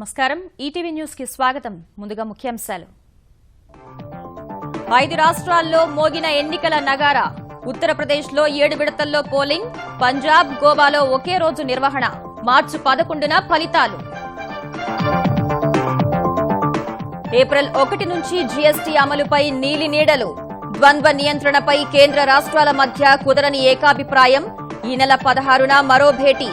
నమస్కారం ETV news కి స్వాగతం ముందుగా ముఖ్యాంశాలు 5 రాష్ట్రాల్లో మోగిన ఎన్నికల నగారా ఉత్తరప్రదేశ్ లో 7 విడతల్లో పోలింగ్ పంజాబ్ గోవాలో ఒకే రోజు నిర్వహణ మార్చి 11న ఫలితాలు ఏప్రిల్ 1 నుంచి జీఎస్టీ అమలుపై నీలి నీడలు ద్వంద్వ నియంత్రణపై కేంద్ర రాష్ట్రాల మధ్య కుదరని ఏకాభిప్రాయం ఈ నెల 16న మరో భేటీ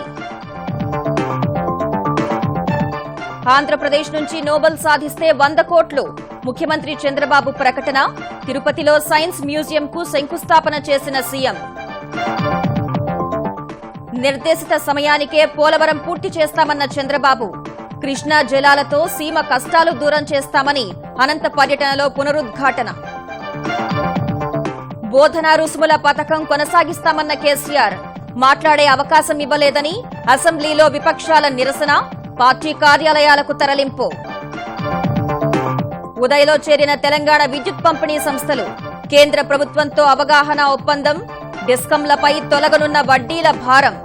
ఆంధ్రప్రదేశ్ నుంచి నోబెల్ సాధిస్తే 100 కోట్లు ముఖ్యమంత్రి చంద్రబాబు ప్రకటన తిరుపతిలో సైన్స్ మ్యూజియంకు శంకుస్థాపన చేసిన సీఎం నిర్దేశిత సమయానికే పోలవరం పూర్తి చేస్తామన్న చంద్రబాబు కృష్ణా జలాలతో సీమ కష్టాలు దూరం చేస్తామని అనంత పర్యటనలో పునరుద్ఘాటన బోధనా రుసుముల పథకం కొనసాగిస్తామన్న కేసీఆర్ మాట్లాడే అవకాశం ఇవ్వలేదని అసెంబ్లీలో విపక్షాల నిరసన పార్టీ కార్యాలయాలకు తరలింపు ఉదయలో చేరిన తెలంగాణ విద్యుత్ పంపిణీ సంస్థలు కేంద్ర ప్రభుత్వంతో అవగాహన ఒప్పందం డిస్కంలపై తొలగనున్న వడ్డీల భారం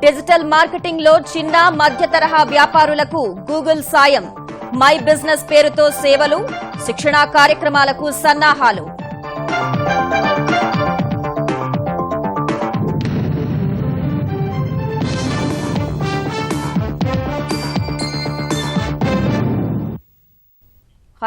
డిజిటల్ మార్కెటింగ్ లో చిన్న మధ్య తరహా వ్యాపారులకు గూగుల్ సాయం మై బిజినెస్ పేరుతో సేవలు శిక్షణా కార్యక్రమాలకు సన్నాహాలు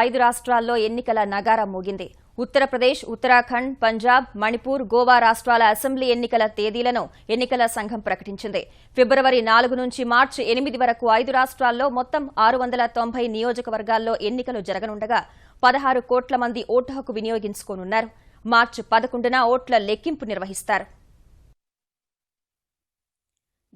ఐదు రాష్ట్రాల్లో ఎన్నికల నగారా మోగింది ఉత్తరప్రదేశ్ ఉత్తరాఖండ్ పంజాబ్ మణిపూర్ గోవా రాష్ట్రాల అసెంబ్లీ ఎన్నికల తేదీలను ఎన్నికల సంఘం ప్రకటించింది ఫిబ్రవరి 4 నుంచి మార్చి 8 వరకు 5 రాష్ట్రాల్లో మొత్తం 690 నియోజకవర్గాల్లో ఎన్నికలు జరగనుండగా 16 కోట్ల మంది ఓటు హక్కు వినియోగించుకోనున్నారు మార్చి 11న ఓట్ల లెక్కింపు నిర్వహిస్తారు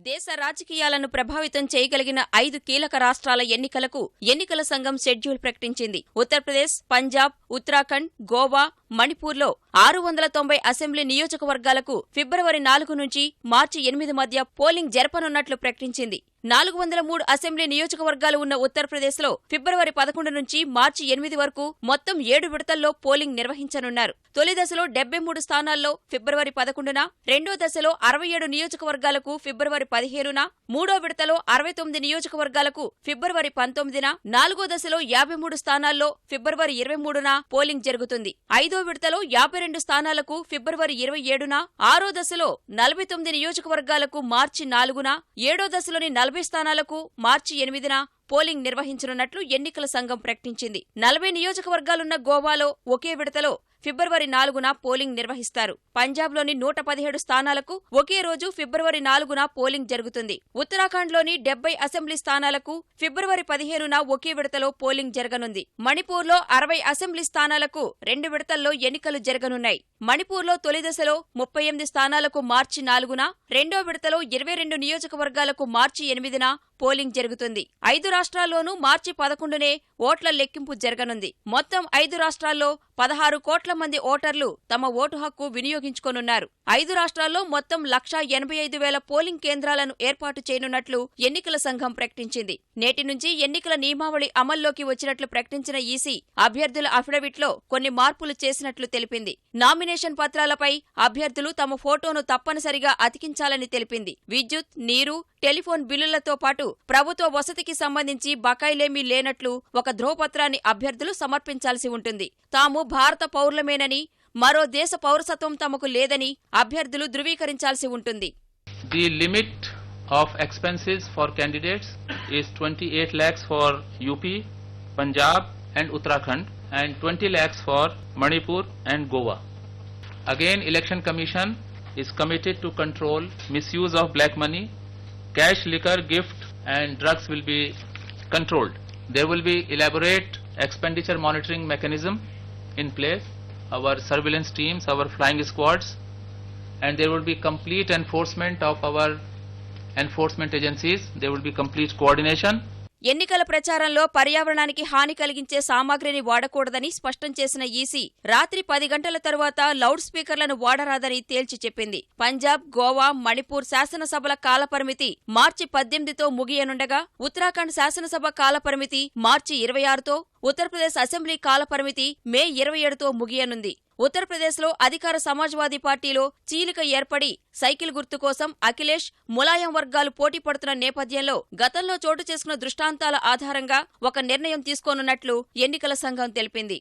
దేశ రాజకీయాలను ప్రభావితం చేయగలిగిన 5 కీలక రాష్ట్రాల ఎన్నికలకు ఎన్నికల సంఘం షెడ్యూల్ ప్రకటించింది ఉత్తరప్రదేశ్ పంజాబ్ ఉత్తరాఖండ్ గోవా మణిపూర్లో 690 అసెంబ్లీ నియోజకవర్గాలకు ఫిబ్రవరి 4 నుంచి మార్చి 8 మధ్య పోలింగ్ జరపనున్నట్లు ప్రకటించింది 403 అసెంబ్లీ నియోజకవర్గాలు ఉన్న ఉత్తరప్రదేశ్లో ఫిబ్రవరి 11 నుంచి మార్చి 8 వరకు మొత్తం 7 విడతల్లో పోలింగ్ నిర్వహించనున్నారు తొలి దశలో 73 స్థానాల్లో ఫిబ్రవరి 11న రెండో దశలో 67 నియోజకవర్గాలకు ఫిబ్రవరి 15న మూడో విడతలో 69 నియోజకవర్గాలకు ఫిబ్రవరి 19న నాలుగో దశలో 53 స్థానాల్లో ఫిబ్రవరి 23న పోలింగ్ జరుగుతుంది ఐదో విడతలో 52 స్థానాలకు ఫిబ్రవరి 27న ఆరో దశలో 49 నియోజకవర్గాలకు మార్చి 4న ఏడో దశలోని 40 స్థానాలకు మార్చి 8న పోలింగ్ నిర్వహించనున్నట్లు ఎన్నికల సంఘం ప్రకటించింది 40 నియోజకవర్గాలున్న గోవాలో ఒకే విడతలో ఫిబ్రవరి 4న పోలింగ్ నిర్వహిస్తారు పంజాబ్లోని 117 స్థానాలకు ఒకే రోజు ఫిబ్రవరి 4న పోలింగ్ జరుగుతుంది ఉత్తరాఖండ్లోని 70 అసెంబ్లీ స్థానాలకు ఫిబ్రవరి 15న ఒకే విడతలో పోలింగ్ జరగనుంది మణిపూర్లో 60 అసెంబ్లీ స్థానాలకు 2 విడతల్లో ఎన్నికలు జరగనున్నాయి మణిపూర్లో తొలి దశలో 38 స్థానాలకు మార్చి 4న రెండో విడతలో 22 నియోజకవర్గాలకు మార్చి 8న పోలింగ్ జరుగుతుంది 5 రాష్ట్రాల్లోనూ మార్చి 11నే ఓట్ల లెక్కింపు జరగనుంది మొత్తం 5 రాష్ట్రాల్లో 16 కోట్ల మంది ఓటర్లు తమ ఓటు హక్కు వినియోగించుకోనున్నారు 5 రాష్ట్రాల్లో మొత్తం 1,85,000 పోలింగ్ కేంద్రాలను ఏర్పాటు చేయనున్నట్లు ఎన్నికల సంఘం ప్రకటించింది నేటి నుంచి ఎన్నికల నియమావళి అమల్లోకి వచ్చినట్లు ప్రకటించిన ఈసీ అభ్యర్థుల అఫిడవిట్లో కొన్ని మార్పులు చేసినట్లు తెలిపింది నామినేషన్ పత్రాలపై అభ్యర్థులు తమ ఫోటోను తప్పనిసరిగా అతికించాలని తెలిపింది విద్యుత్ నీరు టెలిఫోన్ బిల్లులతో పాటు ప్రభుత్వ వసతికి సంబంధించి బకాయిలేమీ లేనట్లు ఒక ధ్రువపత్రాన్ని అభ్యర్థులు సమర్పించాల్సి ఉంటుంది తాము భారత పౌరులమేనని మరో దేశ పౌరసత్వం తమకు లేదని అభ్యర్థులు ధృవీకరించాల్సి ఉంటుంది The limit of expenses for candidates is 28 lakhs for UP, Punjab and Uttarakhand and 20 lakhs for Manipur and Goa. Again, Election Commission is committed to control misuse of black money, cash, liquor, gift and drugs will be controlled. There will be elaborate expenditure monitoring mechanism in place, our surveillance teams, our flying squads, and there will be complete enforcement of our enforcement agencies. There will be complete coordination. ఎన్నికల ప్రచారంలో పర్యావరణానికి హాని కలిగించే సామాగ్రిని వాడకూడదని స్పష్టం చేసిన EC రాత్రి 10 గంటల తరువాత లౌడ్ స్పీకర్లను వాడరాదని తేల్చి చెప్పింది పంజాబ్ గోవా మణిపూర్ శాసనసభల కాలపరిమితి మార్చి 18తో ముగియనుండగా ఉత్తరాఖండ్ శాసనసభ కాలపరిమితి మార్చి 26తో ఉత్తరప్రదేశ్ అసెంబ్లీ కాలపరిమితి మే 27తో ముగియనుంది ఉత్తరప్రదేశ్లో అధికార సమాజ్వాదీ పార్టీలో చీలిక ఏర్పడి సైకిల్ గుర్తు కోసం అఖిలేష్, ములాయం వర్గాలు పోటీ పడుతున్న నేపథ్యంలో గతంలో చోటు చేసుకున్న దృష్టాంతాల ఆధారంగా ఒక నిర్ణయం తీసుకోనున్నట్లు ఎన్నికల సంఘం తెలిపింది.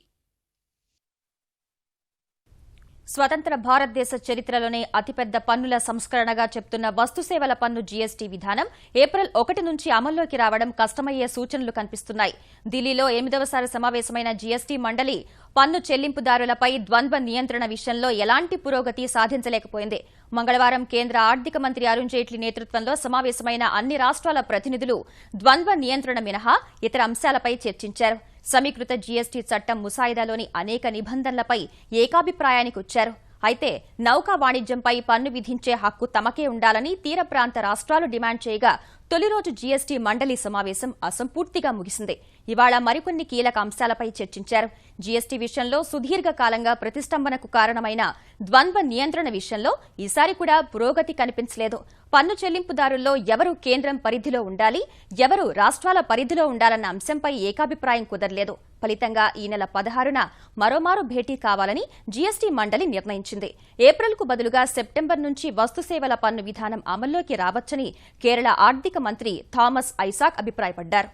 స్వతంత్ర భారతదేశ చరిత్రలోనే అతిపెద్ద పన్నుల సంస్కరణగా చెప్తున్న వస్తుసేవల పన్ను జీఎస్టీ విధానం ఏప్రిల్ 1 నుంచి అమల్లోకి రావడం కష్టమయ్యే సూచనలు కనిపిస్తున్నాయి. ఢిల్లీలో 8వ సమావేశమైన జీఎస్టీ మండలి పన్ను చెల్లింపుదారులపై ద్వంద్వ నియంత్రణ విషయంలో ఎలాంటి పురోగతి సాధించలేకపోయింది. మంగళవారం కేంద్ర ఆర్థిక మంత్రి అరుణ్ జైట్లీ నేతృత్వంలో సమావేశమైన అన్ని రాష్ట్రాల ప్రతినిధులు ద్వంద్వ నియంత్రణ మినహా ఇతర అంశాలపై చర్చించారు. సమీకృత జీఎస్టీ చట్టం ముసాయిదాలోని అనేక నిబంధనలపై ఏకాభిప్రాయానికి వచ్చారు. అయితే నౌకా వాణిజ్యంపై పన్ను విధించే హక్కు తమకే ఉండాలని తీర ప్రాంత రాష్ట్రాలు డిమాండ్ చేయగా తొలి రోజు జీఎస్టీ మండలి సమావేశం అసంపూర్తిగా ముగిసింది. ఇవాళ మరికొన్ని కీలక అంశాలపై చర్చించారు. జీఎస్టీ విషయంలో సుదీర్ఘకాలంగా ప్రతిష్టంభనకు కారణమైన ద్వంద్వ నియంత్రణ విషయంలో ఈసారి కూడా పురోగతి కనిపించలేదు. పన్ను చెల్లింపుదారుల్లో ఎవరు కేంద్రం పరిధిలో ఉండాలి, ఎవరు రాష్ట్రాల పరిధిలో ఉండాలన్న అంశంపై ఏకాభిప్రాయం కుదరలేదు. ఫలితంగా ఈ నెల 16న మరోమారు భేటీ కావాలని జీఎస్టీ మండలి నిర్ణయించింది. ఏప్రిల్కు బదులుగా సెప్టెంబర్ నుంచి వస్తుసేవల పన్ను విధానం అమల్లోకి రావచ్చని కేరళ ఆర్థిక మంత్రి థామస్ ఐసాక్ అభిప్రాయపడ్డారు.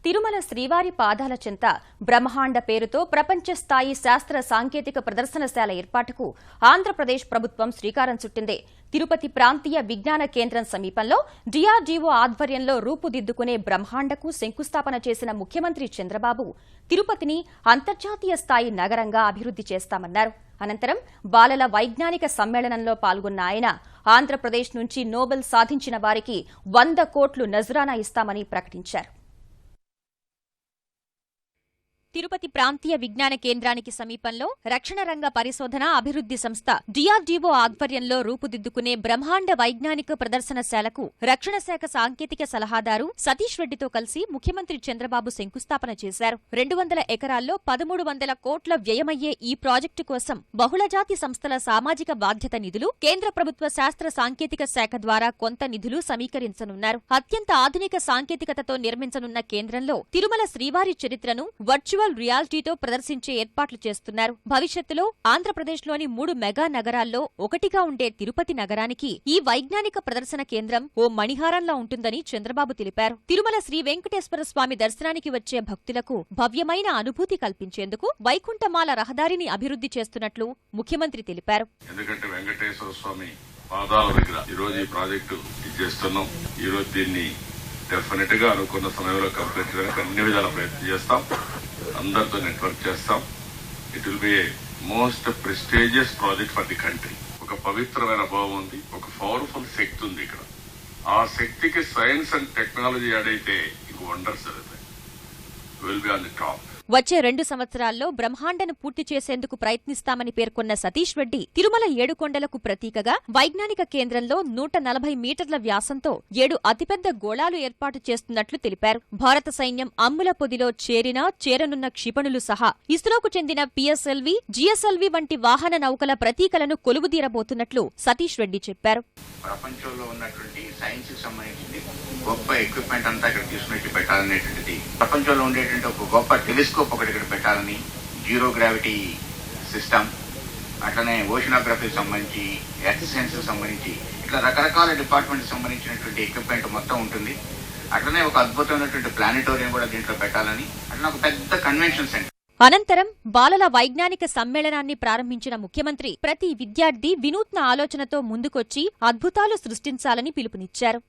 తిరుమల శ్రీవారి పాదాల చెంత బ్రహ్మాండ పేరుతో ప్రపంచ స్థాయి శాస్త్ర సాంకేతిక ప్రదర్శనశాల ఏర్పాటుకు ఆంధ్రప్రదేశ్ ప్రభుత్వం శ్రీకారం చుట్టింది. తిరుపతి ప్రాంతీయ విజ్ఞాన కేంద్రం సమీపంలో డిఆర్డీఓ ఆధ్వర్యంలో రూపుదిద్దుకునే బ్రహ్మాండకు శంకుస్థాపన చేసిన ముఖ్యమంత్రి చంద్రబాబు తిరుపతిని అంతర్జాతీయ స్థాయి నగరంగా అభివృద్ది చేస్తామన్నారు. అనంతరం బాలల వైజ్ఞానిక సమ్మేళనంలో పాల్గొన్న ఆయన ఆంధ్రప్రదేశ్ నుంచి నోబెల్ సాధించిన వారికి 100 కోట్లు నజరానా ఇస్తామని ప్రకటించారు. తిరుపతి ప్రాంతీయ విజ్ఞాన కేంద్రానికి సమీపంలో రక్షణ రంగ పరిశోధన అభివృద్ది సంస్థ డిఆర్డీఓ ఆధ్వర్యంలో రూపుదిద్దుకునే బ్రహ్మాండ వైజ్ఞానిక ప్రదర్శనశాలకు రక్షణ శాఖ సాంకేతిక సలహాదారు సతీష్ రెడ్డితో కలిసి ముఖ్యమంత్రి చంద్రబాబు శంకుస్థాపన చేశారు. 200 ఎకరాల్లో 1300 కోట్ల వ్యయమయ్యే ఈ ప్రాజెక్టు కోసం బహుళజాతి సంస్థల సామాజిక బాధ్యత నిధులు, కేంద్ర ప్రభుత్వ శాస్త్ర సాంకేతిక శాఖ ద్వారా కొంత నిధులు సమీకరించనున్నారు. అత్యంత ఆధునిక సాంకేతికతతో నిర్మించనున్న కేంద్రంలో తిరుమల శ్రీవారి చరిత్రను వర్చువల్ రియాలిటీతో ప్రదర్శించే ఏర్పాట్లు చేస్తున్నారు. భవిష్యత్తులో ఆంధ్రప్రదేశ్లోని 3 మెగా నగరాల్లో ఒకటిగా ఉండే తిరుపతి నగరానికి ఈ వైజ్ఞానిక ప్రదర్శన కేంద్రం ఓ మణిహారంలా ఉంటుందని చంద్రబాబు తెలిపారు. తిరుమల శ్రీ వెంకటేశ్వర స్వామి దర్శనానికి వచ్చే భక్తులకు భవ్యమైన అనుభూతి కల్పించేందుకు వైకుంఠమాల రహదారిని అభివృద్ది చేస్తున్నట్లు ముఖ్యమంత్రి తెలిపారు. ఎందుకంటే వెంకటేశ్వర స్వామి పాదాల దగ్గర ఈరోజు ఈ ప్రాజెక్టు చేస్తున్నాం. ఈరోజు దీన్ని డెఫినెట్ గా అనుకున్న సమయంలో కంప్లీట్ చేయడానికి అన్ని విధాల ప్రయత్నం చేస్తాం. అందరితో నెట్వర్క్ చేస్తాం. It will be a most prestigious project for the country. ఒక పవిత్రమైన భావం ఉంది, ఒక పవర్ఫుల్ శక్తి ఉంది ఇక్కడ. ఆ శక్తికి సైన్స్ అండ్ టెక్నాలజీ యాడ్ అయితే ఇంక వండర్స్ జరుగుతాయి. Will be on the top. వచ్చే 2 సంవత్సరాల్లో బ్రహ్మాండను పూర్తి చేసేందుకు ప్రయత్నిస్తామని పేర్కొన్న సతీష్ రెడ్డి తిరుమల 7 కొండలకు ప్రతీకగా వైజ్ఞానిక కేంద్రంలో 140 మీటర్ల వ్యాసంతో 7 అతిపెద్ద గోళాలు ఏర్పాటు చేస్తున్నట్లు తెలిపారు. భారత సైన్యం అమ్ముల పొదిలో చేరనున్న క్షిపణులు సహా ఇస్రోకు చెందిన పిఎస్ఎల్వి, జిఎస్ఎల్వి వంటి వాహన నౌకల ప్రతీకలను కొలువుదీరబోతున్నట్లు సతీష్ రెడ్డి చెప్పారు. ప్రపంచంలో ఉన్నటువంటి సైన్స్ కి సంబంధించింది గొప్ప ఎక్విప్మెంట్ అంతా ఇక్కడ తీసుకుని పెట్టాలనేటువంటిది, ప్రపంచంలో ఉండేటువంటి ఒక గొప్ప టెలిస్కోప్ ఒకటి ఇక్కడ పెట్టాలని, జీరో గ్రావిటీ సిస్టమ్, అట్లనే ఓషనోగ్రఫీకి సంబంధించి, ఎర్త్ సైన్స్ కి సంబంధించి ఇట్లా రకరకాల డిపార్ట్మెంట్ సంబంధించినటువంటి ఎక్విప్మెంట్ మొత్తం ఉంటుంది. అట్లనే ఒక అద్భుతమైనటువంటి ప్లానిటోరియం కూడా దీంట్లో పెట్టాలని, అట్లా ఒక పెద్ద కన్వెన్షన్ సెంటర్. అనంతరం బాలల వైజ్ఞానిక సమ్మేళనాన్ని ప్రారంభించిన ముఖ్యమంత్రి ప్రతి విద్యార్థి వినూత్న ఆలోచనతో ముందుకొచ్చి అద్భుతాలు సృష్టించాలని పిలుపునిచ్చారు.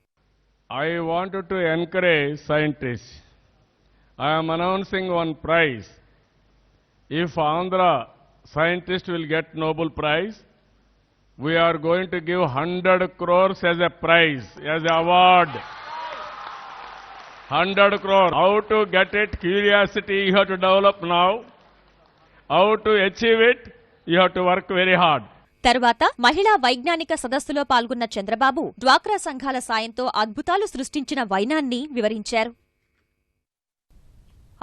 I wanted to encourage scientists. I am announcing one prize. If Andhra scientist will get Nobel Prize, we are going to give 100 crores as a prize, as an award. 100 crores. How to get it? Curiosity you have to develop now. How to achieve it? You have to work very hard. తరువాత మహిళా వైజ్ఞానిక సదస్సులో పాల్గొన్న చంద్రబాబు డ్వాక్రా సంఘాల సాయంతో అద్భుతాలు సృష్టించిన వైనాన్ని వివరించారు.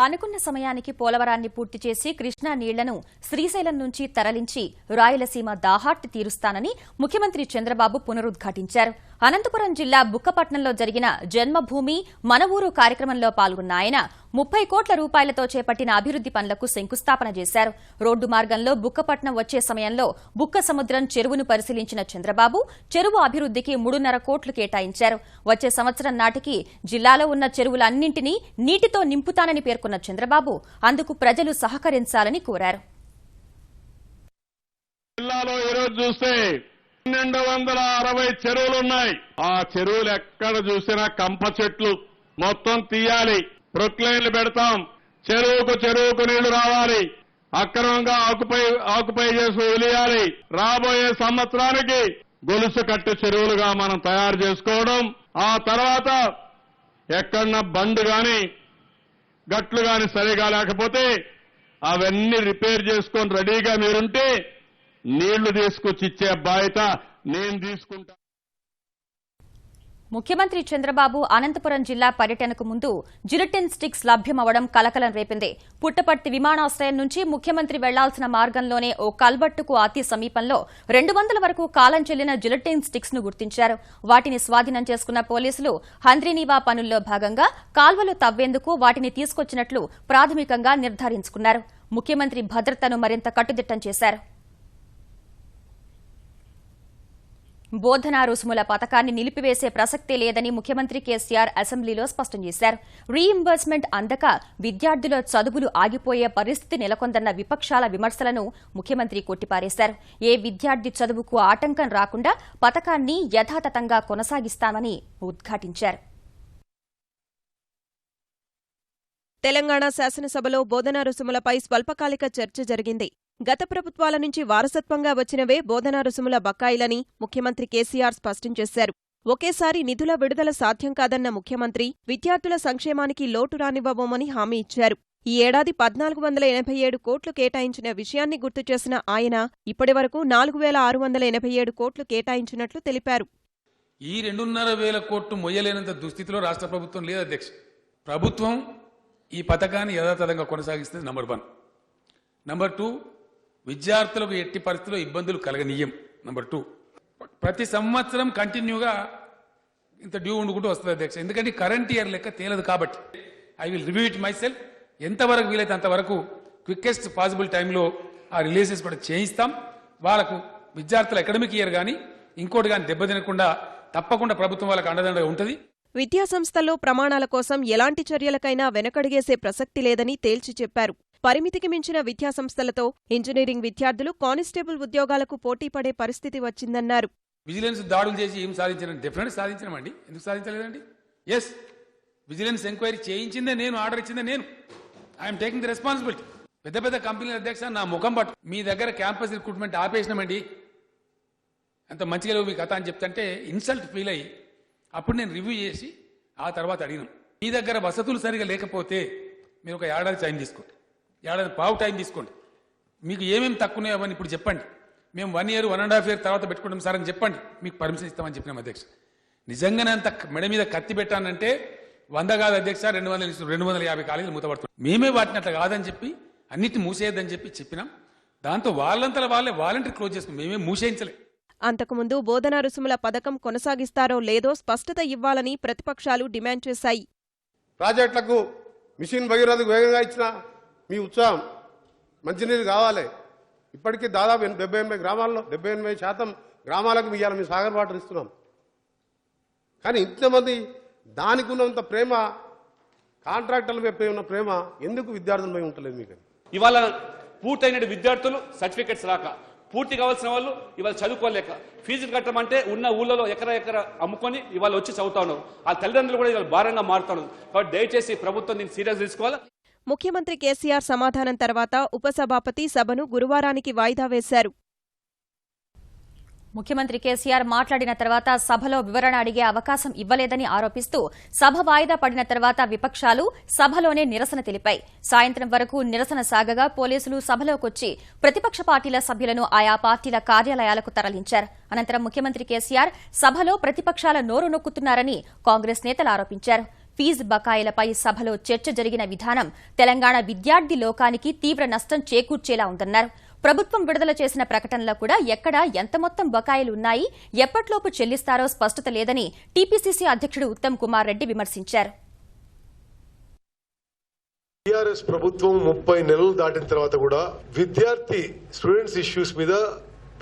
అనుకున్న సమయానికి పోలవరాన్ని పూర్తి చేసి కృష్ణా నీళ్లను శ్రీశైలం నుంచి తరలించి రాయలసీమ దాహార్తి తీరుస్తానని ముఖ్యమంత్రి చంద్రబాబు పునరుద్ఘాటించారు. అనంతపురం జిల్లా బుక్కపట్నంలో జరిగిన జన్మభూమి మన ఊరు కార్యక్రమంలో పాల్గొన్న ఆయన 30 కోట్ల రూపాయలతో చేపట్టిన అభివృద్ది పనులకు శంకుస్థాపన చేశారు. రోడ్డు మార్గంలో బుక్కపట్నం వచ్చే సమయంలో బుక్క సముద్రం చెరువును పరిశీలించిన చంద్రబాబు చెరువు అభివృద్దికి 3.5 కోట్లు కేటాయించారు. వచ్చే సంవత్సరం నాటికి జిల్లాలో ఉన్న చెరువులన్నింటినీ నీటితో నింపుతానని పేర్కొన్న చంద్రబాబు అందుకు ప్రజలు సహకరించాలని కోరారు. జిల్లాలో ఈరోజు చూస్తే 1260 చెరువులున్నాయి. ఆ చెరువులు ఎక్కడ చూసినా కంప చెట్లు మొత్తం తీయాలి, ప్రొక్లైన్లు పెడతాం, చెరువుకు నీళ్లు రావాలి, అక్రమంగా ఆకుపై చేసి వదిలేయాలి. రాబోయే సంవత్సరానికి గొలుసు కట్టు చెరువులుగా మనం తయారు చేసుకోవడం, ఆ తర్వాత ఎక్కడన్నా బండు గాని గట్లు గాని సరిగా లేకపోతే అవన్నీ రిపేర్ చేసుకొని రెడీగా మీరుంటే నీళ్లు తీసుకొచ్చి ఇచ్చే బాధ్యత నేను తీసుకుంటా. ముఖ్యమంత్రి చంద్రబాబు అనంతపురం జిల్లా పర్యటనకు ముందు జిలెటిన్ స్టిక్స్ లభ్యమవడం కలకలం రేపింది. పుట్టపర్తి విమానాశ్రయం నుంచి ముఖ్యమంత్రి వెళ్లాల్సిన మార్గంలోనే ఓ కల్బట్టుకు అతి సమీపంలో 200 వరకు కాలం చెల్లిన జిలెటిన్ స్టిక్స్ ను గుర్తించారు. వాటిని స్వాధీనం చేసుకున్న పోలీసులు హంద్రీనీవా పనుల్లో భాగంగా కాల్వలు తవ్వేందుకు వాటిని తీసుకొచ్చినట్లు ప్రాథమికంగా నిర్ధారించుకున్నారు. ముఖ్యమంత్రి భద్రతను మరింత కట్టుదిట్టం చేశారు. బోధనా రుసుముల పథకాన్ని నిలిపివేసే ప్రసక్తే లేదని ముఖ్యమంత్రి కేసీఆర్ అసెంబ్లీలో స్పష్టం చేశారు. రీయింబర్స్మెంట్ అందక విద్యార్థుల చదువులు ఆగిపోయే పరిస్థితి నెలకొందన్న విపక్షాల విమర్శలను ముఖ్యమంత్రి కొట్టిపారేశారు. ఏ విద్యార్థి చదువుకు ఆటంకం రాకుండా పథకాన్ని యథాతథంగా కొనసాగిస్తామని ఉద్ఘాటించారు. తెలంగాణ శాసనసభలో బోధనా రుసుములపై స్వల్పకాలిక చర్చ జరిగింది. గత ప్రభుత్వాల నుంచి వారసత్వంగా వచ్చినవే బోధనా రుసుముల బకాయిలని ముఖ్యమంత్రి కేసీఆర్ స్పష్టం చేశారు. ఒకేసారి నిధుల విడుదల సాధ్యం కాదన్న ముఖ్యమంత్రి విద్యార్థుల సంక్షేమానికి లోటు రానివ్వబోమని హామీ ఇచ్చారు. ఈ ఏడాది 1487 కోట్లు కేటాయించిన విషయాన్ని గుర్తు చేసిన ఆయన ఇప్పటివరకు 4687 కోట్లు కేటాయించినట్లు తెలిపారు. ఈ 2.5 కోట్లు మొయ్యలేనంత దుస్థితిలో రాష్ట్ర ప్రభుత్వం లేదు అధ్యక్ష. ప్రభుత్వం ఈ పథకాన్ని యథాతథంగా కొనసాగిస్తుంది. నంబర్ 1. నంబర్ 2, విద్యార్థులకు ఎట్టి పరిస్థితుల్లో ఇబ్బందులు కలగనీయం. నంబర్ 2, ప్రతి సంవత్సరం కంటిన్యూగా ఇంత డ్యూ ఉండుకుంటూ వస్తుంది అధ్యక్ష. ఎందుకంటే కరెంట్ ఇయర్ లెక్క తేలదు కాబట్టి I will review it my self. ఎంతవరకు వీలైతే అంతవరకు క్విక్కెస్ట్ పాసిబుల్ టైంలో ఆ రిలీజెస్ కూడా చేయిస్తాం. వాళ్ళకు విద్యార్థుల అకాడమిక్ ఇయర్ కానీ ఇంకోటి కానీ దెబ్బతినకుండా తప్పకుండా ప్రభుత్వం వాళ్ళకు అండదండగా ఉంటుంది. విద్యాసంస్థల్లో ప్రమాణాల కోసం ఎలాంటి చర్యలకైనా వెనకడిగేసే ప్రసక్తి లేదని తేల్చి చెప్పారు. పరిమితికి మించిన విద్యాసంస్థలతో ఇంజనీరింగ్ విద్యార్థులు కానిస్టేబుల్ ఉద్యోగాలకు పోటీపడే పరిస్థితి వచ్చిందన్నారు. విజిలెన్స్ దాడులు చేసి ఏం సాధించారండి? డెఫినెట్ సాధించమండి. ఎందుకు సాధించలేదండి? ఎస్, విజిలెన్స్ ఎంక్వైరీ చేయించిందే నేను, ఆర్డర్ ఇచ్చిందే నేను. I'm taking the responsibility. పెద్ద పెద్ద కంపెనీల అధ్యక్ష నా ముఖం పట్టు మీ దగ్గర క్యాంపస్ రిక్రూట్మెంట్ ఆపేసినామండి, అంత మంచిగా లేవు మీ కథ అని చెప్తుంటే ఇన్సల్ట్ ఫీల్ అయ్యి అప్పుడు నేను రివ్యూ చేసి ఆ తర్వాత అడిగినాం. మీ దగ్గర వసతులు సరిగా లేకపోతే మీరు ఒక ఏడాది టైం తీసుకోండి, ఏడాది పావు టైం తీసుకోండి. మీకు ఏమేమి తక్కువన్నాయో అవన్నీ ఇప్పుడు చెప్పండి. మేము 1 year 1.5 year తర్వాత పెట్టుకుంటాం సార్ అని చెప్పండి, మీకు పర్మిషన్ ఇస్తామని చెప్పినాం అధ్యక్ష. నిజంగానే అంత మెడ మీద కత్తి పెట్టానంటే 100 కాదు అధ్యక్ష, 250 కాలేజీలు మూతపడుతుంది. మేమే వాటిని అట్లా కాదని చెప్పి అన్నిటిని మూసేయద్దని చెప్పినాం. దాంతో వాళ్ళంతలో వాళ్ళే వాలంటీర్ క్లోజ్ చేసుకుని మేమే మూసేయించలే. అంతకుముందు బోధనా రుసుముల పథకం కొనసాగిస్తారో లేదో స్పష్టత ఇవ్వాలని ప్రతిపక్షాలు డిమాండ్ చేశాయి. ప్రాజెక్టులకు మిషన్ భగీరథకు వేగంగా ఇచ్చిన మీ ఉత్సాహం, మంచినీరు కావాలి. ఇప్పటికీ దాదాపు 78 గ్రామాల్లో 78% గ్రామాలకు ఇవాళ మీ సాగర్ వాటర్ ఇస్తున్నాం. కానీ ఇంతమంది దానికి ఉన్నంత ప్రేమ, కాంట్రాక్టర్లపై ఉన్న ప్రేమ ఎందుకు విద్యార్థులపై ఉంటలేదు మీకు? ఇవాళ పూర్తయిన విద్యార్థులు సర్టిఫికెట్స్ రాక, పూర్తి కావాల్సిన వాళ్ళు ఇవాళ చదువుకోలేక, ఫీజులు కట్టమంటే ఉన్న ఊళ్ళలో ఎకర అమ్ముకొని ఇవాళ వచ్చి చదువుతా ఉన్నారు. ఆ తల్లిదండ్రులు కూడా ఇవాళ భారంగా మారుతారు. కాబట్టి దయచేసి ప్రభుత్వం దీన్ని సీరియస్ తీసుకోవాలి. ముఖ్యమంత్రి కేసీఆర్ సమాధానం తర్వాత ఉపసభాపతి సభను గురువారానికి వాయిదా వేశారు. ముఖ్యమంత్రి కేసీఆర్ మాట్లాడిన తర్వాత సభలో వివరణ అడిగే అవకాశం ఇవ్వలేదని ఆరోపిస్తూ సభ వాయిదా పడిన తర్వాత విపక్షాలు సభలోనే నిరసన తెలిపాయి. సాయంత్రం వరకు నిరసన సాగగా పోలీసులు సభలోకొచ్చి ప్రతిపక్ష పార్టీల సభ్యులను ఆయా పార్టీల కార్యాలయాలకు తరలించారు. అనంతరం ముఖ్యమంత్రి కేసీఆర్ సభలో ప్రతిపక్షాల నోరు నొక్కుతున్నారని కాంగ్రెస్ నేతలు ఆరోపించారు. ఫీజు బకాయిలపై సభలో చర్చ జరిగిన విధానం తెలంగాణ విద్యార్థి లోకానికి తీవ్ర నష్టం చేకూర్చేలా ఉందన్నారు. ప్రభుత్వం విడుదల చేసిన ప్రకటనలో కూడా ఎక్కడ ఎంత మొత్తం బకాయిలు ఉన్నాయి, ఎప్పట్లోపు చెల్లిస్తారో స్పష్టత లేదని టీపీసీసీ అధ్యక్షుడు ఉత్తమ్ కుమార్ రెడ్డి విమర్శించారు. టీఆర్ఎస్ ప్రభుత్వం 30 నెలలు దాటిన తర్వాత కూడా స్టూడెంట్స్ ఇష్యూస్ మీద,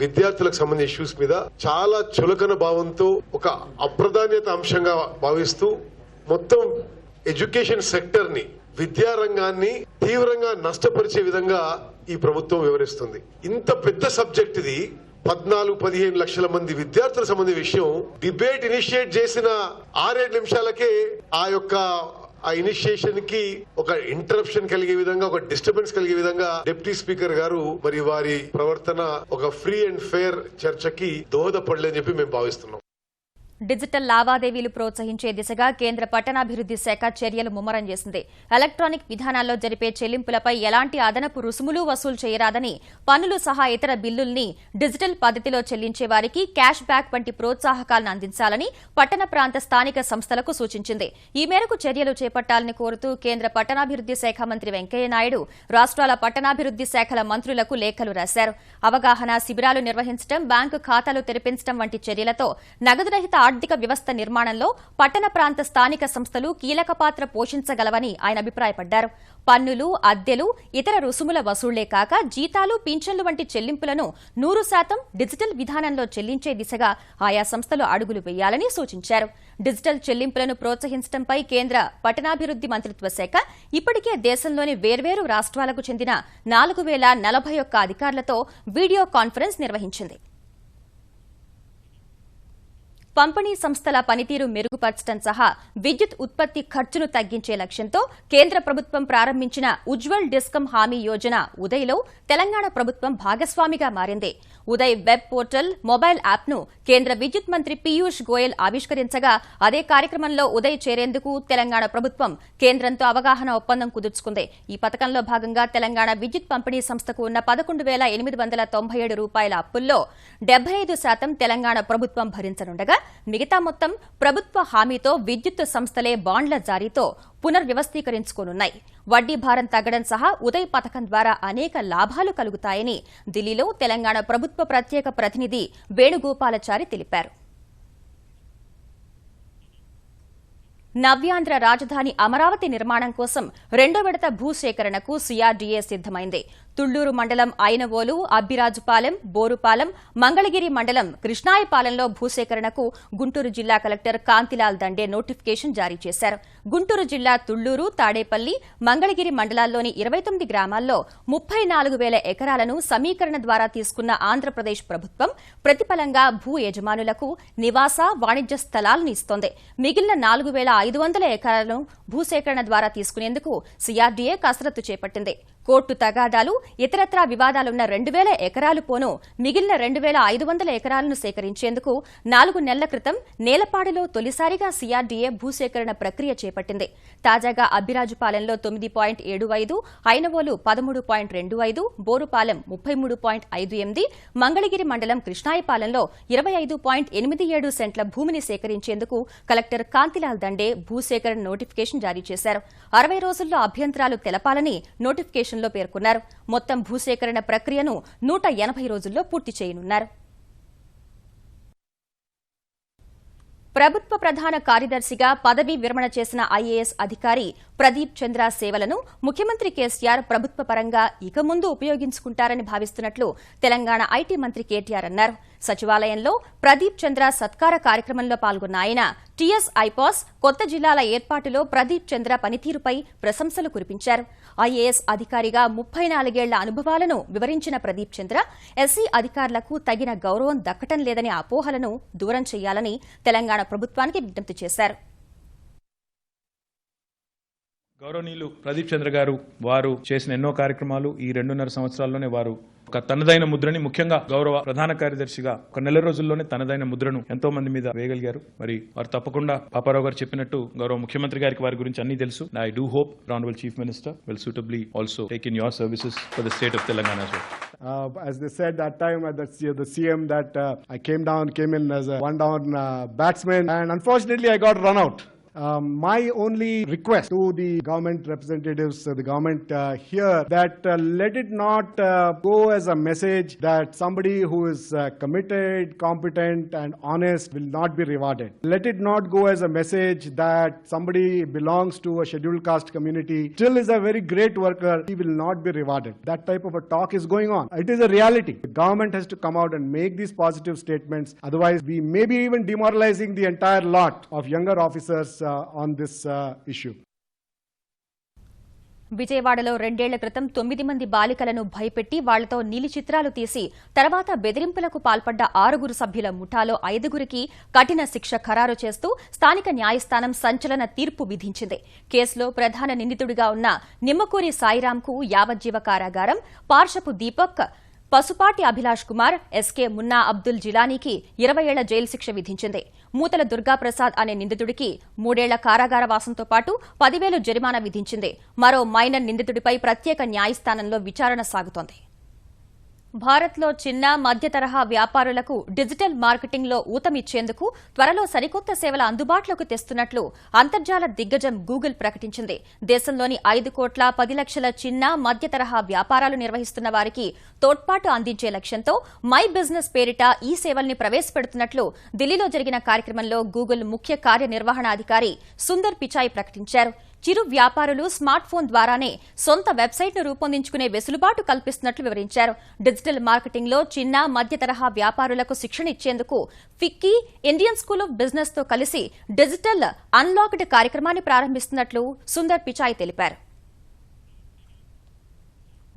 విద్యార్థులకు సంబంధించిన ఇష్యూస్ మీద చాలా చులకన భావంతో ఒక అప్రాధాన్యత అంశంగా భావిస్తూ మొత్తం ఎడ్యుకేషన్ సెక్టర్ ని, విద్యారంగాన్ని తీవ్రంగా నష్టపరిచే విధంగా ఈ ప్రభుత్వం వివరిస్తుంది. ఇంత పెద్ద సబ్జెక్ట్ ఇది, 14-15 లక్షల మంది విద్యార్థులకు సంబంధించిన విషయం డిబేట్ ఇనిషియేట్ చేసిన 6-7 నిమిషాలకే ఆ ఇనిషియేషన్ కి ఒక ఇంటరప్షన్ కలిగే విధంగా, ఒక డిస్టర్బెన్స్ కలిగే విధంగా డిప్యూటీ స్పీకర్ గారు మరి వారి ప్రవర్తన ఒక ఫ్రీ అండ్ ఫెయిర్ చర్చకి దోహదపడలేదని చెప్పి మేము భావిస్తున్నాం. డిజిటల్ లావాదేవీలు ప్రోత్సహించే దిశగా కేంద్ర పట్టణాభివృద్ది శాఖ చర్యలు ముమ్మరం చేసింది. ఎలక్ట్రానిక్ విధానాల్లో జరిపే చెల్లింపులపై ఎలాంటి అదనపు రుసుములు వసూలు చేయరాదని, పన్నులు సహా ఇతర బిల్లుల్ని డిజిటల్ పద్దతిలో చెల్లించే వారికి క్యాష్ బ్యాక్ వంటి ప్రోత్సాహకాలను అందించాలని పట్టణ ప్రాంత స్థానిక సంస్థలకు సూచించింది. ఈ మేరకు చర్యలు చేపట్టాలని కోరుతూ కేంద్ర పట్టణాభివృద్ది శాఖ మంత్రి వెంకయ్యనాయుడు రాష్ట్రాల పట్టణాభివృద్ది శాఖల మంత్రులకు లేఖలు రాశారు. అవగాహన శిబిరాలు నిర్వహించడం, బ్యాంకు ఖాతాలు తెరిపించడం వంటి చర్యలతో నగదురహిత ఆర్థిక వ్యవస్థ నిర్మాణంలో పట్టణ ప్రాంత స్థానిక సంస్థలు కీలక పాత్ర పోషించగలవని ఆయన అభిప్రాయపడ్డారు. పన్నులు, అద్దెలు, ఇతర రుసుముల వసూళ్లే కాక జీతాలు, పింఛన్లు వంటి చెల్లింపులను 100% డిజిటల్ విధానంలో చెల్లించే దిశగా ఆయా సంస్థలు అడుగులు వేయాలని సూచించారు. డిజిటల్ చెల్లింపులను ప్రోత్సహించడంపై కేంద్ర పట్టణాభివృద్ది మంత్రిత్వ శాఖ ఇప్పటికే దేశంలోని వేర్వేరు రాష్ట్రాలకు చెందిన 4041 అధికారులతో వీడియో కాన్ఫరెన్స్ నిర్వహించింది. పంపిణీ సంస్థల పనితీరు మెరుగుపరచడం సహా విద్యుత్ ఉత్పత్తి ఖర్చును తగ్గించే లక్ష్యంతో కేంద్ర ప్రభుత్వం ప్రారంభించిన ఉజ్వల్ డిస్కమ్ హామీ యోజన ఉదయ్లో తెలంగాణ ప్రభుత్వం భాగస్వామిగా మారింది. ఉదయ్ వెబ్ పోర్టల్, మొబైల్ యాప్ను కేంద్ర విద్యుత్ మంత్రి పీయూష్ గోయల్ ఆవిష్కరించగా అదే కార్యక్రమంలో ఉదయ్ చేరేందుకు తెలంగాణ ప్రభుత్వం కేంద్రంతో అవగాహన ఒప్పందం కుదుర్చుకుంది. ఈ పథకంలో భాగంగా తెలంగాణ విద్యుత్ పంపిణీ సంస్థకు ఉన్న 11,897 రూపాయల అప్పుల్లో 75% తెలంగాణ ప్రభుత్వం భరించనుండగా మిగతా మొత్తం ప్రభుత్వ హామీతో విద్యుత్ సంస్థలే బాండ్ల జారీతో పునర్వ్యవస్థీకరించుకోనున్నాయి. వడ్డీ భారం తగ్గడం సహా ఉదయ్ పథకం ద్వారా అనేక లాభాలు కలుగుతాయని ఢిల్లీలో తెలంగాణ ప్రభుత్వ ప్రత్యేక ప్రతినిధి వేణుగోపాలచారి తెలిపారు. నవ్యాంధ్ర రాజధాని అమరావతి నిర్మాణం కోసం 2వ విడత భూసేకరణకు సిఆర్డీఏ సిద్దమైంది. తుళ్లూరు మండలం ఐనవోలు, అబ్బిరాజుపాలెం, బోరుపాలెం, మంగళగిరి మండలం కృష్ణాయపాలెంలో భూసేకరణకు గుంటూరు జిల్లా కలెక్టర్ కాంతిలాల్ దండే నోటిఫికేషన్ జారీ చేశారు. గుంటూరు జిల్లా తుళ్లూరు, తాడేపల్లి, మంగళగిరి మండలాల్లోని 29 గ్రామాల్లో 34,000 ఎకరాలను సమీకరణ ద్వారా తీసుకున్న ఆంధ్రప్రదేశ్ ప్రభుత్వం ప్రతిఫలంగా భూ యజమానులకు నివాస, వాణిజ్య స్థలాలను ఇస్తోంది. మిగిలిన 4,500 ఎకరాలను భూసేకరణ ద్వారా తీసుకునేందుకు సిఆర్డీఏ కసరత్తు చేపట్టింది. కోర్టు తగాదాలు, ఇతరత్రా వివాదాలున్న 2,000 ఎకరాలు పోను మిగిలిన 2,500 ఎకరాలను సేకరించేందుకు 4 నెలల క్రితం నేలపాడులో తొలిసారిగా సిఆర్డీఏ భూసేకరణ ప్రక్రియ చేపట్టింది. తాజాగా అబ్బిరాజుపాలెంలో 9.75, ఐనవోలు 13.25, బోరుపాలెం 33.58, మంగళగిరి మండలం కృష్ణాయపాలెంలో 25.87 సెంట్ల భూమిని సేకరించేందుకు కలెక్టర్ కాంతిలాల్ దండే భూసేకరణ నోటిఫికేషన్ జారీ చేశారు. 60 రోజుల్లో అభ్యంతరాలు తెలపాలని నోటిఫికేషన్ లో పేర్కొన్నారు. మొత్తం భూసేకరణ ప్రక్రియను 180 రోజుల్లో పూర్తి చేయనున్నారు. ప్రభుత్వ ప్రధాన కార్యదర్శిగా పదవీ విరమణ చేసిన ఐఏఎస్ అధికారి ప్రదీప్ చంద్ర సేవలను ముఖ్యమంత్రి కేసీఆర్ ప్రభుత్వ పరంగా ఇక ముందు ఉపయోగించుకుంటారని భావిస్తున్నట్లు తెలంగాణ ఐటీ మంత్రి కేటీఆర్ అన్నారు. సచివాలయంలో ప్రదీప్ చంద్ర సత్కార కార్యక్రమంలో పాల్గొన్న ఆయన టీఎస్ ఐపాస్ కొత్త జిల్లాల ఏర్పాటులో ప్రదీప్ చంద్ర పనితీరుపై ప్రశంసలు కురిపించారు. ఐఏఎస్ అధికారిగా 34 ఏళ్ల అనుభవాలను వివరించిన ప్రదీప్ చంద్ర ఎస్సీ అధికారులకు తగిన గౌరవం దక్కటం లేదనే అపోహలను దూరం చేయాలని తెలంగాణ ప్రభుత్వానికి విజ్ఞప్తి చేశారు. గౌరవనీయులు ప్రదీప్ చంద్ర గారు వారు చేసిన ఎన్నో కార్యక్రమాలు ఈ 2.5 సంవత్సరాల్లోనే వారు ఒక తనదైన ముద్రని, ముఖ్యంగా గౌరవ ప్రధాన కార్యదర్శిగా ఒక నెల రోజుల్లోనే తనదైన ముద్రను ఎంతో మంది మీద వేయగలిగారు. మరి వారు తప్పకుండా పాపారావు గారు చెప్పినట్టు గౌరవ ముఖ్యమంత్రి గారికి వారి గురించి అన్ని తెలుసు. I do hope Honorable Chief Minister will suitably also take in your services for the state of Telangana as well. As they said that time at the CM that I came in as a one-down batsman, and unfortunately I got run out. My only request to the government representatives, the government here, that let it not go as a message that somebody who is committed, competent and honest will not be rewarded. Let it not go as a message that somebody belongs to a scheduled caste community, still is a very great worker, he will not be rewarded. That type of a talk is going on. It is a reality. The government has to come out and make these positive statements. Otherwise, we may be even demoralizing the entire lot of younger officers on this issue. విజయవాడలో 2 ఏళ్ల క్రితం 9 మంది బాలికలను భయపెట్టి వాళ్లతో నీలి చిత్రాలు తీసి తర్వాత బెదిరింపులకు పాల్పడ్డ 6 సభ్యుల ముఠాలో 5 కఠిన శిక్ష ఖరారు చేస్తూ స్థానిక న్యాయస్థానం సంచలన తీర్పు విధించింది. కేసులో ప్రధాన నిందితుడిగా ఉన్న నిమ్మకూరి సాయిరాంకు యావజ్జీవ కారాగారం, పార్షపు దీపక్, పసుపాటి అభిలాష్ కుమార్, ఎస్కే మున్నా అబ్దుల్ జిలానీకి 20 ఏళ్ల జైలు శిక్ష విధించింది. మూతల దుర్గాప్రసాద్ అనే నిందితుడికి 3 ఏళ్ల కారాగార వాసంతో పాటు 10,000 జరిమానా విధించింది. మరో మైనర్ నిందితుడిపై ప్రత్యేక న్యాయస్థానంలో విచారణ సాగుతోంది. భారత్లో చిన్న మధ్య తరహా వ్యాపారులకు డిజిటల్ మార్కెటింగ్లో ఊతమిచ్చేందుకు త్వరలో సరికొత్త సేవల అందుబాటులోకి తెస్తున్నట్లు అంతర్జాల దిగ్గజం గూగుల్ ప్రకటించింది. దేశంలోని 5,10,00,000 చిన్న మధ్య తరహా వ్యాపారాలు నిర్వహిస్తున్న వారికి తోడ్పాటు అందించే లక్ష్యంతో మై బిజినెస్ పేరిట ఈ సేవల్ని ప్రవేశపెడుతున్నట్లు ఢిల్లీలో జరిగిన కార్యక్రమంలో గూగుల్ ముఖ్య కార్యనిర్వహణాధికారి సుందర్ పిచాయ్ ప్రకటించారు. చిరు వ్యాపారులు స్మార్ట్ ఫోన్ ద్వారానే సొంత వెబ్సైట్ను రూపొందించుకునే వెసులుబాటు కల్పిస్తున్నట్లు వివరించారు. డిజిటల్ మార్కెటింగ్లో చిన్న మధ్య తరహా వ్యాపారులకు శిక్షణ ఇచ్చేందుకు FICCI, Indian school of business తో కలిసి డిజిటల్ అన్లాక్డ్ కార్యక్రమాన్ని ప్రారంభిస్తున్నట్లు సుందర్ పిచాయ్ తెలిపారు.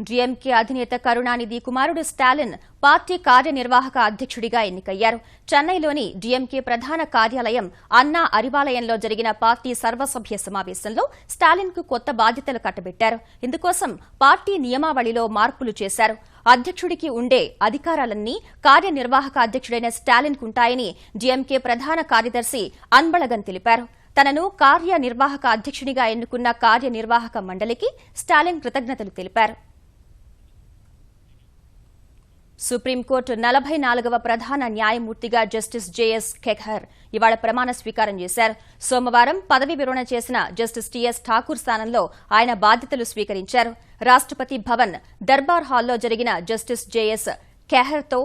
డీఎంకే అధినేత కరుణానిధి కుమారుడు స్టాలిన్ పార్టీ కార్యనిర్వాహక అధ్యక్షుడిగా ఎన్నికయ్యారు. చెన్నైలోని డీఎంకే ప్రధాన కార్యాలయం అన్నా అరివాలయంలో జరిగిన పార్టీ సర్వసభ్య సమావేశంలో స్టాలిన్కు కొత్త బాధ్యతలు కట్టబెట్టారు. ఇందుకోసం పార్టీ నియమావళిలో మార్పులు చేశారు. అధ్యక్షుడికి ఉండే అధికారాలన్నీ కార్యనిర్వాహక అధ్యక్షుడైన స్టాలిన్కుంటాయని డీఎంకే ప్రధాన కార్యదర్శి అన్బళగన్ తెలిపారు. తనను కార్యనిర్వాహక అధ్యక్షుడిగా ఎన్నుకున్న కార్యనిర్వాహక మండలికి స్టాలిన్ కృతజ్ఞతలు తెలిపారు. సుప్రీంకోర్టు 44వ ప్రధాన న్యాయమూర్తిగా జస్టిస్ జేఎస్ ఖెహర్ ఇవాళ ప్రమాణ స్వీకారం చేశారు. సోమవారం పదవి విరమణ చేసిన జస్టిస్ టీఎస్ ఠాకూర్ స్థానంలో ఆయన బాధ్యతలు స్వీకరించారు. రాష్ట్రపతి భవన్ దర్బార్ హాల్లో జరిగిన జస్టిస్ జేఎస్ ఖెహర్తో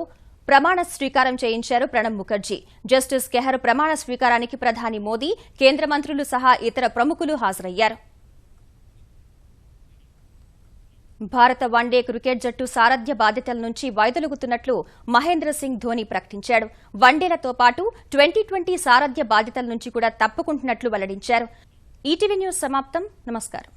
ప్రమాణ స్వీకారం చేయించారు ప్రణబ్ ముఖర్జీ. జస్టిస్ ఖెహర్ ప్రమాణ స్వీకారానికి ప్రధాని మోదీ, కేంద్ర మంత్రులు సహా ఇతర ప్రముఖులు హాజరయ్యారు. భారత వన్డే క్రికెట్ జట్టు సారథ్య బాధ్యతల నుంచి వైదొలుగుతున్నట్లు మహేంద్ర సింగ్ ధోనీ ప్రకటించాడు. వన్డేలతో పాటు 2020 సారథ్య బాధ్యతల నుంచి కూడా తప్పుకుంటున్నట్లు వెల్లడించారు. ఈటీవీ న్యూస్ సమాప్తం. నమస్కారం.